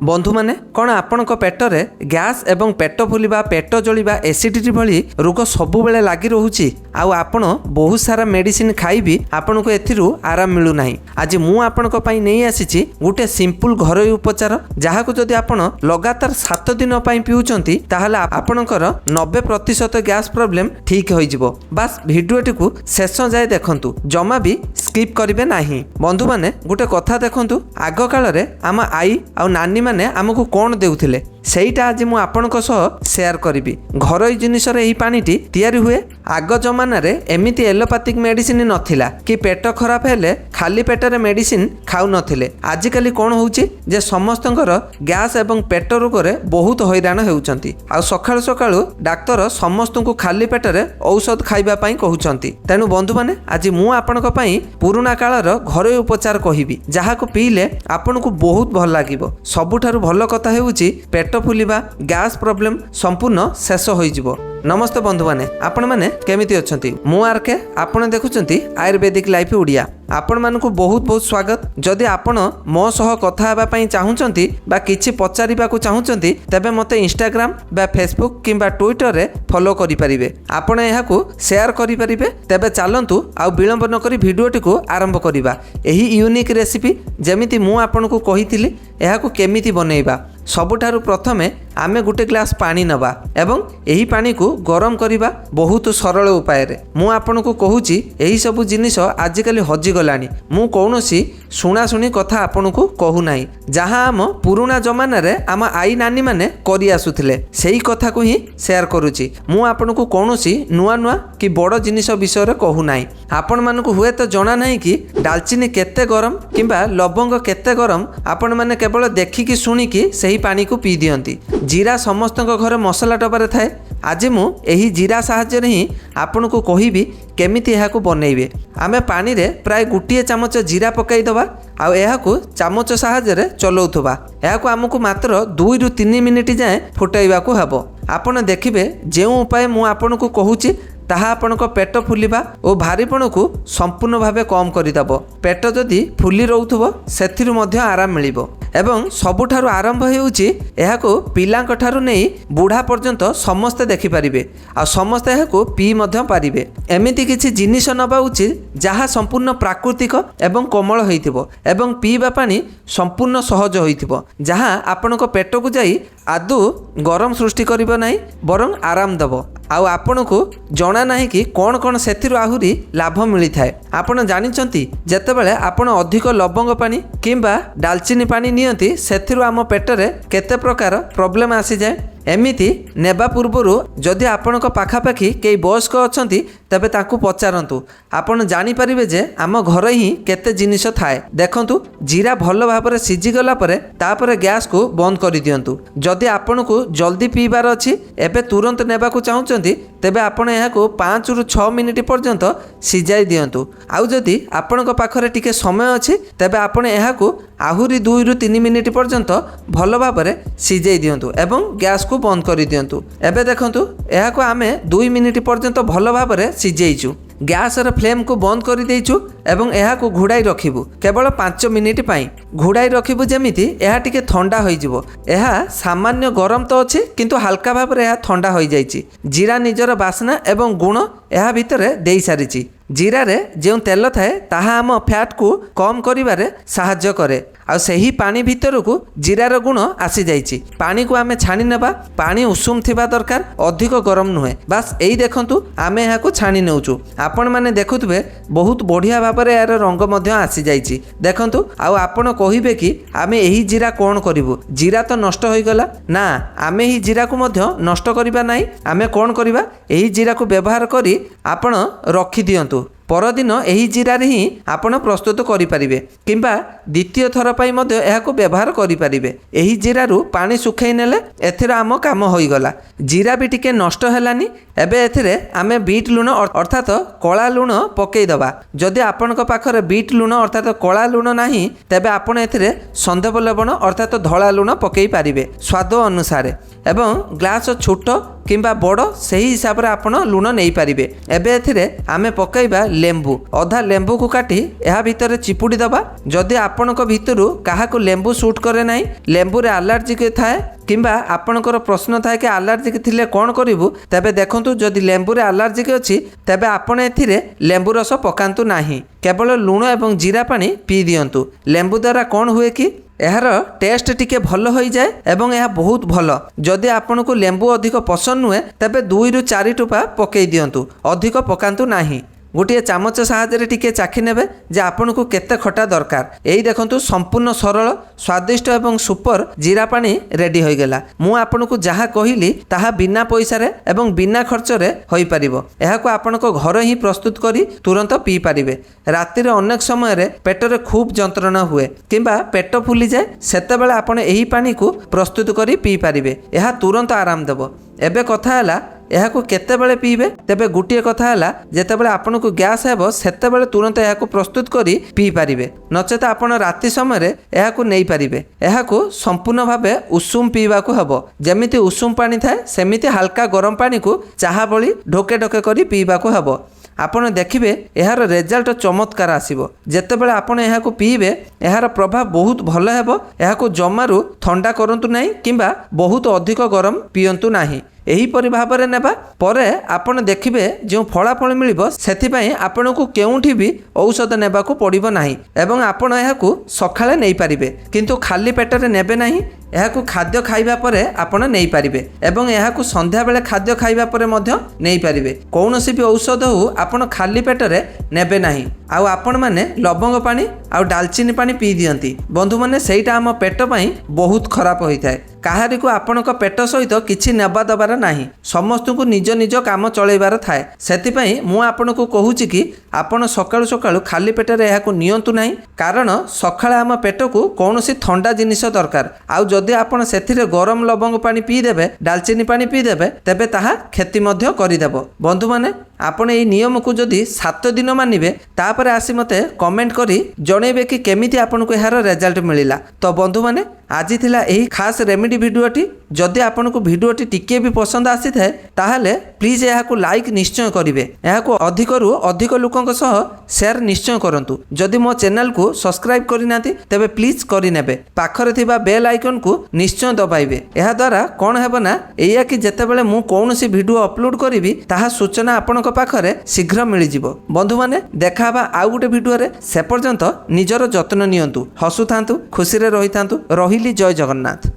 बंधु माने कौन आपण पेटरे गैस एवं पेट फुलिबा पेट जलिबा एसिडिटी भली रोग सबु बेले लागी रहुची आउ आपण बहुत सारा मेडिसिन खाई भी आपण को एथिरु आराम मिलु नाही। आज मु आपण को पई नै आसीची गुटे सिंपल घरोई उपचार जहा को जदि आपण लगातार 7 दिन पई पिउचंती ताहले आपणकर 90% गैस प्रॉब्लम ठीक होई जिवो। बस वीडियोटी को शेष जाय देखंतु, जमा भी स्किप करिवे नाही। बंधु माने गुटे कथा देखंतु, आग काल रे आम आई आ नानी माने आमको कौन देउथिले सेईटा आज मु आपणक सह शेयर करिबी। घरोई जिनिस रे एही पानीटी तयारी हुए। आग जमाना रे एमिति एलोपैथिक मेडिसिन नथिला कि पेट खराब हेले खाली पेटरे मेडिसिन खाउ नथिले। आजिकली कौन होउची जे समस्तंकर गैस एवं पेट रोग रे बहुत हैरान हेउचंती। आ सकाळु सकाळु डाक्टर समस्तंकु खाली पेटरे औषध खाइबा पई कहउचंती। तेनु बंधु माने आज मु आपणक पई पुराना कालर घरोई उपचार कहिबी जहाको पीले आपनकु बहुत भल लागिबो। सबुठारु भल कथा हेउची पेट फुलिबा गैस प्रॉब्लम संपूर्ण शेष होई जिवो। नमस्ते बंधु माने, आपण माने केमिति अछंती? मु आरके आपण देखुचंती आयुर्वेदिक लाइफ ओडिया। आपण मानकु बहुत बहुत स्वागत। जदि आपण मो सह कथा हेबा पई चाहुचंती बा किछि पचारिबाकू चाहुचंती तबे मते इंस्टाग्राम बा फेसबुक किंबा ट्विटर रे फॉलो करि परिबे। आपण एहाकू शेयर करि परिबे। तबे चालंतु आ विलंब न करी भिडियोटी को आरंभ करिबा। एही यूनिक रेसिपी जेमिति मु आपनकू कहिथिली एहाकू केमिति बनेइबा। सबुठारु प्रथमे आमे गुटे ग्लास पानी नबा एवं एही पानी को गरम करिबा बहुत सरल उपाय रे। मु आपनकू कहूची एही सब जिनिस आजिकली हजि गलानी। मु कौनसी सुना सुनी कथा आपनकू कहू नाही। जहाँ आम पुराना जमाना रे आम आई नानी माने करि आसुथिले सेही कथा को ही शेयर करूची। मु आपनकू कौनसी नुआ नुआ कि बड़ जिनिस विषय रे कहू नाही। आपण मानकू हुए तो जना नाही कि दालचीनी केते गरम किंबा लवंग केते गरम आपण माने केवल देखिकी सुनिकी सेही पानी को पी दियंती। जीरा समस्त घर मसला डबारे थाए। आज मु एही जीरा साहाय्य ही आपन को कहिबी केमिति एहाकू बनैबे। आमे पानी रे प्राय गुटिए चामच जीरा पकाई दबा आ एहाकू चामच साहाय्य रे चलौथबा। एहाकू हमकू मात्र 2 रु 3 मिनिट जाए फुटाइबाकू हबो। आपण देखिबे जेउ उपाय मु आपन को कहूची ताहा आपनक पेट फुलिबा और भारीपण को संपूर्ण भावे कम करदेव। पेट जदि फुली रोथुबो सेथिरु मध्य आराम मिलिबो। एवं सबुठारु आरंभ हेउची एहाकू पिलांक ठारु नै बुढ़ा पर्यंत समस्ते देखि पारिबे आ समस्ते एहाकू पी मध्य पारिबे। एमिति किछि जिनिस नबा उचित जहा संपूर्ण प्राकृतिक एवं कोमल होइथिबो एवं पीबा पानी संपूर्ण सहज होइथिबो, जहा आपनक पेट को जाई आदु गरम सृष्टि करिबो नाही बरं आराम दबो। आउ आपनकू जना नाही कि कौन कौन सेथिरु आहुरी लाभ मिली थाए। आपण जानिचंती जेतेबेले आपण अधिक लवंग पानी किंबा दालचीनी पानी नियंती सेथिरु आम पेटरे केते प्रकार प्रॉब्लम आसी जाए। एमिति नेबा पूर्वरु जदि आपणक पाखापाखि कई बयस्क अछंती तबे ताकू पचारंतु। आपण जानि परिबे जे आम घर ही केते जिनिस थाए। देखंतु जीरा भल भाबरे सिझी गला परे तापरे गैस को बंद करि दियंतु। जदि आपणकू जल्दी पीबार अछि एबे तुरंत नेबाकू चाहुचंती तेबे आपण एहाकू 5 रु 6 मिनिट पर्यंत सिझाई दियंतु। आउ जदि आपणक पाखरे टिके समय अछि तेबे आपण एहाकू आहुरी 2 रु 3 मिनिट पर्यंत भल भाबरे सिझाई दियंतु एवं गैस को बंद कर दियंतु। एबे देखंतु एहाकू आमे 2 मिनिट पर्यंत भल भाबरे सिझेइचु। गैस रे फ्लेम को बंद कर देइचु एवं एहाकू घुड़ाई रखिबु केवल 5 मिनिट पाई। घुड़ाई रखिबु जेमिति एहा टिके ठंडा होई जिवो। एहा सामान्य गरम तो अछि किंतु हल्का भाबरे एहा ठंडा होई जाइछि। जीरा निजर बासना एवं गुण एहा भितरे देई सारिछि। जीरा रे जेउ तेल थाए ताहा आम फैट को कम करिवारे साहाय्य करे। आ सही पानी भितर को जीरार गुण आसी जाइछि। पानी को आमे छाणी नेबा। पानी उषुम थिबा दरकार, अधिक गरम नुहे। बस एई देखंतु आमे एहाकू छाणी नेउचु। आपण माने देखुथबे बहुत बढ़िया भाबरे यार रंग मध्य आसी जाइछि। देखंतु आ आपण कहिबे कि आमे एही जीरा कोन करिवु, जीरा तो नष्ट होई गला ना। आमे ही जीरा को मध्य नष्ट करिबा नाही। आमे कोन करिबा एही जीरा को व्यवहार करी आपण रखि दियंतु। परदिन एही जीरा रे ही आपण प्रस्तुत करि परिबे किंबा द्वितीय थर पई मध्य एहाकू व्यवहार करि परिबे। एही जीरारु पानी सुखाई नेले एथिर आम काम होई गला। जीरा भी टिके नष्ट हेलानी एबे एथिरे आमे बीट लुण अर्थात कला लुण पकईदबा। जदि आपणक पाखरे बीट लुण अर्थात कला लुण नाही तेबे आपण एथिरे संधव लवण अर्थात धला लुण पकई पारिबे स्वाद अनुसार। एवं ग्लास छोट किंबा बड़ सही हिसाब से आपण लुण नहीं पारिबे। एबे एथिरे आमे पकईबा लेंबू। अधा लेंबू को काटी एहा भितरे चिपुड़ी दबा। जदि आपणक भितरु काहाकु लेंबू सूट करे नाही, लेंबू रे एलर्जिक थाए किंबा आपणकर प्रश्न थाए कि एलर्जिक थिले कोन करिवु, तेबे देखंतु जदि लेंबू रे एलर्जिक अछि तेबे आपण एथिरे लेंबू रस पकांतु नाही, केवल लुण एवं जीरा पानी पी दियंतु। लेंबू द्वारा कोन हुए कि यार टेस्ट टिके भल हो जाए एवं यह बहुत भल। जदि आपन को लेंबू अधिक पसंद नुहे तेबे 2 ରୁ 4 टोपा पकई दियंतु, अधिक पकांतु नाही। गोटे चामच साहाय्य टिके चाखी नेबे जे आपन को केते खटा दरकार। एई देखंतु संपूर्ण सरल स्वादिष्ट एवं सुपर जीरा पानी रेडी हो गला। मु आपन को जहा कहिली ताहा बिना पैसा रे एवं बिना खर्च रे होई परिबो। एहा को आपन को घर ही प्रस्तुत करी तुरंत पी पारिबे। राति रे अनेक समय रे पेट रे खूब जंत्रणा हुए किंबा पेट फुली जाए, सेतेबेले आपन एही पानी को प्रस्तुत करी पी पारिबे। एहा तुरंत आराम देबो। एबे कथा हैला यह केतेबेले पीबे। तेबे गोटे कथा हैला जेतेबेले आपन को गैस हेबो सेतेबेले तुरंत यह प्रस्तुत करी पी पारिबे, नचेत आपन राति समय रे यह नहीं पारिबे। यह संपूर्ण भावे उषुम पीवा को हबो। जेमिति उषुम पानी थाए सेमिति हल्का गरम पानी को चाहा बली ढोके ढोके करी पीवा को हबो। आपण देखिबे यार रिजल्ट चमत्कार आसीबो। जेतेबेले आपण यह पीबे यार प्रभाव बहुत भल हेबो। यह जमारू ठंडा करंतु नाही किंबा बहुत अधिक गरम पियंतु नाही। एहीपरि भाव में नेबा परे आपण देखिबे जो फलाफल मिलिबो सेथिपई आपण को केउठी भी औषध नेबा को पड़िबो नाही एवं आपण एहाकू सखाळे नै पारिबे, किंतु खाली पेटरे नेबे नाही। एहाकू खाद्य खाइबा परे आपण नै पारिबे एवं एहाकू संध्या बेले खाद्य खाइबा परे मध्य नै पारिबे। कोनोसी भी औषध हो आपण खाली पेटरे नेबे नाही। आउ आपण माने लवंग पानी आउ दालचीनी पानी पी दियंती बंधु माने, सेटा हम पेट पई बहुत खराब होइथाय। काहारी को आपणक पेट सहित किछि नेबा दबार नाही, समस्त को निज निज काम चलैबार थाए। सेतिपई मु आपण को कहूची कि आपण सकाळु सकाळु खाली पेटरे एहाकू नियंतु नाही, कारण सकाळे हम पेट को कोनोसी ठंडा जिनिस दरकार। आउ जदि आपण सेथिरे गरम लवंग पानी पी देबे, दालचीनी पानी पी देबे, तेबे ताहा क्षति मध्य करिदेबो। बंधु माने आपण एई नियम को जदि 7 दिन मानिबे तापर आसी मते कमेंट करी जणेबे कि केमिति आपण को एहार रिजल्ट मिलिला। तो बंधु माने आज थिला एही खास रेमेडी भिडियोटी। जदि आपण को भिडियोटी टिके भी पसंद आसी थाए ताहले प्लीज एहाकू लाइक निश्चय करिवे। एहाकू अधिकरु अधिक लोकंक सह शेयर निश्चय करंतु। जदि मो चैनल को सब्सक्राइब करिनाती तेबे प्लीज करि नेबे। पाखरे थिबा बेल आइकन को निश्चय दबाइबे। एहा द्वारा कोन हेबो ना एया कि जेतेबेले मु कोनोसी भिडियो अपलोड करिवि ताहा सूचना आपणक पाखरे शीघ्र मिलि जिवो। बंधु माने देखाबा आउ गुटे भिडियो रे। से पर्यंत निजर जत्न नियंतु, हसुथांतु, खुशी रे रहिथांतु। रहिली जय जगन्नाथ।